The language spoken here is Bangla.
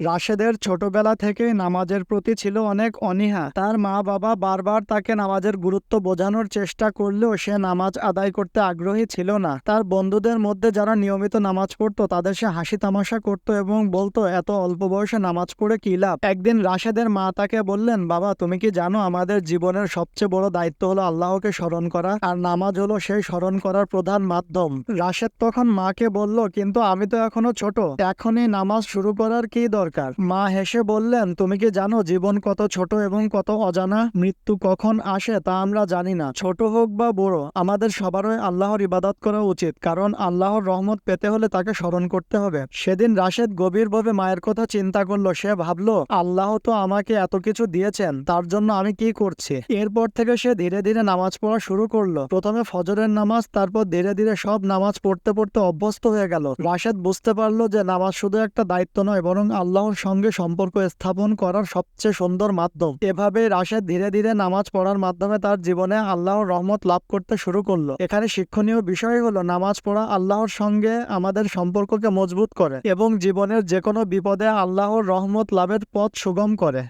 রাশেদের ছোটবেলা থেকেই নামাজের প্রতি ছিল অনেক অনীহা। তার মা বাবা বারবার তাকে নামাজের গুরুত্ব বোঝানোর চেষ্টা করলেও সে নামাজ আদায় করতে আগ্রহী ছিল না। তার বন্ধুদের মধ্যে যারা নিয়মিত নামাজ পড়তো তাদের সে হাসি তামাশা করত এবং বলতো, এত অল্প বয়সে নামাজ পড়ে কি লাভ। একদিন রাশেদের মা তাকে বললেন, বাবা তুমি কি জানো আমাদের জীবনের সবচেয়ে বড় দায়িত্ব হলো আল্লাহকে স্মরণ করা, আর নামাজ হলো সেই স্মরণ করার প্রধান মাধ্যম। রাশেদ তখন মাকে বলল, কিন্তু আমি তো এখনো ছোট, এখনই নামাজ শুরু করার কি দরকার। মা হেসে বললেন, তুমি কি জানো জীবন কত ছোট এবং কত অজানা। মৃত্যু কখন আসে তা আমরা জানি না। ছোট হোক বা বড়, আমাদের সবারই আল্লাহর ইবাদত করা উচিত, কারণ আল্লাহর রহমত পেতে হলে তাকে স্মরণ করতে হবে। সেদিন রাশেদ গভীরভাবে মায়ের কথা চিন্তা করলো। সে ভাবলো, আল্লাহ তো আমাকে এত কিছু দিয়েছেন, তার জন্য আমি কি করছি। এরপর থেকে সে ধীরে ধীরে নামাজ পড়া শুরু করলো। প্রথমে ফজরের নামাজ, তারপর ধীরে ধীরে সব নামাজ পড়তে পড়তে অভ্যস্ত হয়ে গেল। রাশেদ বুঝতে পারলো যে নামাজ শুধু একটা দায়িত্ব নয়, বরং আল্লাহর সঙ্গে সম্পর্ক স্থাপন করার সবচেয়ে সুন্দর মাধ্যম। এভাবে রাশেদ ধীরে ধীরে নামাজ পড়ার মাধ্যমে তার জীবনে আল্লাহর রহমত লাভ করতে শুরু করলো। এখানে শিক্ষণীয় বিষয় হলো, নামাজ পড়া আল্লাহর সঙ্গে আমাদের সম্পর্ককে মজবুত করে এবং জীবনের যে কোনো বিপদে আল্লাহর রহমত লাভের পথ সুগম করে।